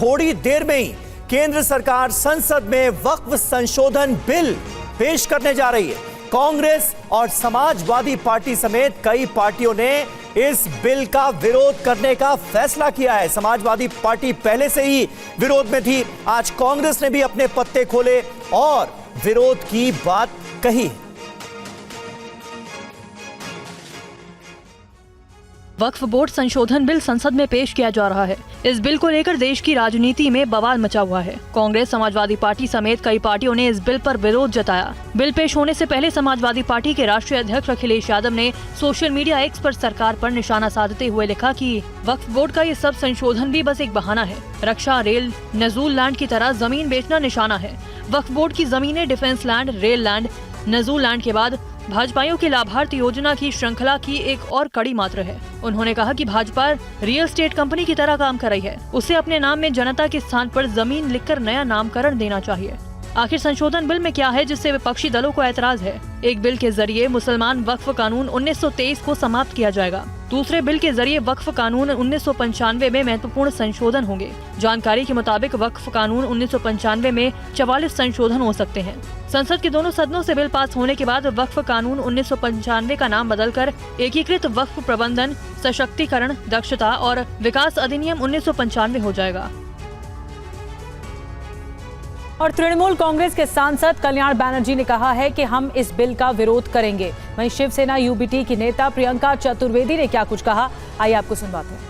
थोड़ी देर में ही केंद्र सरकार संसद में वक्फ संशोधन बिल पेश करने जा रही है। कांग्रेस और समाजवादी पार्टी समेत कई पार्टियों ने इस बिल का विरोध करने का फैसला किया है। समाजवादी पार्टी पहले से ही विरोध में थी, आज कांग्रेस ने भी अपने पत्ते खोले और विरोध की बात कही। वक्फ बोर्ड संशोधन बिल संसद में पेश किया जा रहा है। इस बिल को लेकर देश की राजनीति में बवाल मचा हुआ है। कांग्रेस, समाजवादी पार्टी समेत कई पार्टियों ने इस बिल पर विरोध जताया। बिल पेश होने से पहले समाजवादी पार्टी के राष्ट्रीय अध्यक्ष अखिलेश यादव ने सोशल मीडिया एक्स पर सरकार पर निशाना साधते हुए लिखा कि वक्फ बोर्ड का ये सब संशोधन भी बस एक बहाना है। रक्षा, रेल, नजूल लैंड की तरह जमीन बेचना निशाना है। वक्फ बोर्ड की जमीनें डिफेंस लैंड, रेल लैंड, नजूल लैंड के बाद भाजपाइयों की लाभार्थी योजना की श्रृंखला की एक और कड़ी मात्र है। उन्होंने कहा कि भाजपा रियल एस्टेट कंपनी की तरह काम कर रही है। उसे अपने नाम में जनता के स्थान पर जमीन लिखकर नया नामकरण देना चाहिए। आखिर संशोधन बिल में क्या है जिससे विपक्षी दलों को ऐतराज है? एक बिल के जरिए मुसलमान वक्फ कानून 1923 को समाप्त किया जाएगा। दूसरे बिल के जरिए वक्फ कानून 1995 में महत्वपूर्ण संशोधन होंगे। जानकारी के मुताबिक वक्फ कानून 1995 में 44 संशोधन हो सकते हैं। संसद के दोनों सदनों से बिल पास होने के बाद वक्फ कानून 1995 का नाम बदलकर एकीकृत वक्फ प्रबंधन, सशक्तिकरण, दक्षता और विकास अधिनियम 1995 हो जाएगा। और तृणमूल कांग्रेस के सांसद कल्याण बनर्जी ने कहा है कि हम इस बिल का विरोध करेंगे। वहीं शिवसेना यूबीटी की नेता प्रियंका चतुर्वेदी ने क्या कुछ कहा, आइए आपको सुनवाते हैं।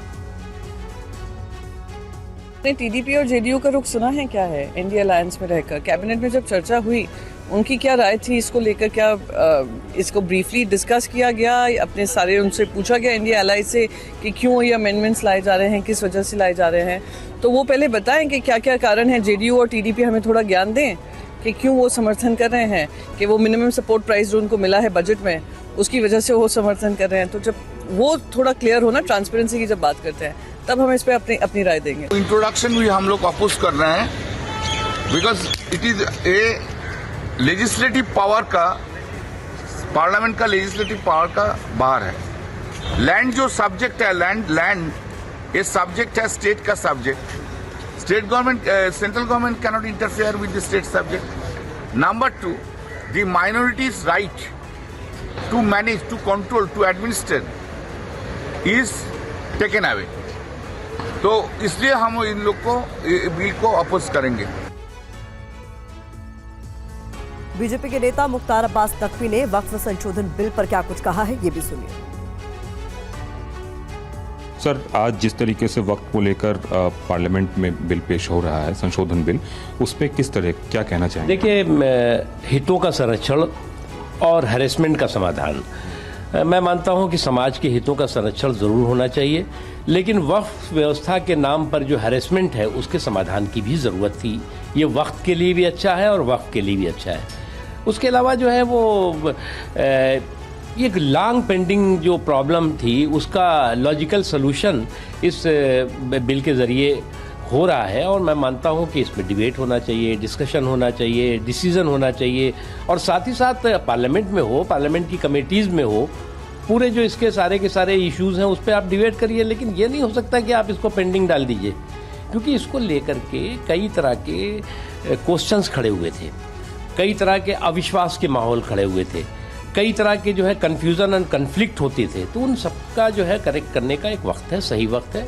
आपने टीडीपी और जेडीयू का रुख सुना है क्या है? इंडिया अलायंस में रहकर कैबिनेट में जब चर्चा हुई, उनकी क्या राय थी इसको लेकर? क्या इसको ब्रीफली डिस्कस किया गया? अपने सारे उनसे पूछा गया इंडिया अलायंस से कि क्यों ये अमेंडमेंट्स लाए जा रहे हैं, किस वजह से लाए जा रहे हैं? तो वो पहले बताएं कि क्या क्या कारण है। जेडीयू और टीडीपी हमें थोड़ा ज्ञान दें कि क्यों वो समर्थन कर रहे हैं, कि वो मिनिमम सपोर्ट प्राइस जो उनको मिला है बजट में, उसकी वजह से वो समर्थन कर रहे हैं। तो जब वो थोड़ा क्लियर हो ना, ट्रांसपेरेंसी की जब बात करते हैं, तब हम इस पर अपनी राय देंगे। इंट्रोडक्शन भी हम लोग अपोज कर रहे हैं because it is a legislative power का, पार्लियामेंट का लेजिस्लेटिव पावर का बाहर है। लैंड जो सब्जेक्ट है, लैंड ये सब्जेक्ट है स्टेट का subject. State government, central government cannot interfere with the state subject. Number 2, the minorities right to manage, to control, to administer is taken away. तो इसलिए हम इन लोग को बिल को अपोज करेंगे। बीजेपी के नेता मुख्तार अब्बास नकवी ने वक्फ संशोधन बिल पर क्या कुछ कहा है, ये भी सुनिए। सर, आज जिस तरीके से वक्त को लेकर पार्लियामेंट में बिल पेश हो रहा है, संशोधन बिल, उस पर किस तरह क्या कहना चाहेंगे? देखिए, हितों का संरक्षण और हैरेसमेंट का समाधान, मैं मानता हूं कि समाज के हितों का संरक्षण जरूर होना चाहिए, लेकिन वक्फ व्यवस्था के नाम पर जो हैरेसमेंट है उसके समाधान की भी ज़रूरत थी। ये वक्त के लिए भी अच्छा है और वक्फ के लिए भी अच्छा है। उसके अलावा जो है वो एक लॉन्ग पेंडिंग जो प्रॉब्लम थी उसका लॉजिकल सलूशन इस बिल के ज़रिए हो रहा है। और मैं मानता हूं कि इसमें डिबेट होना चाहिए, डिस्कशन होना चाहिए, डिसीजन होना चाहिए, और साथ ही साथ पार्लियामेंट में हो, पार्लियामेंट की कमेटीज़ में हो, पूरे जो इसके सारे के सारे इश्यूज़ हैं उस पर आप डिबेट करिए। लेकिन ये नहीं हो सकता कि आप इसको पेंडिंग डाल दीजिए, क्योंकि इसको लेकर के कई तरह के क्वेश्चंस खड़े हुए थे, कई तरह के अविश्वास के माहौल खड़े हुए थे, कई तरह के जो है कन्फ्यूज़न एंड कन्फ्लिक्ट होते थे। तो उन सबका जो है करेक्ट करने का एक वक्त है, सही वक्त है।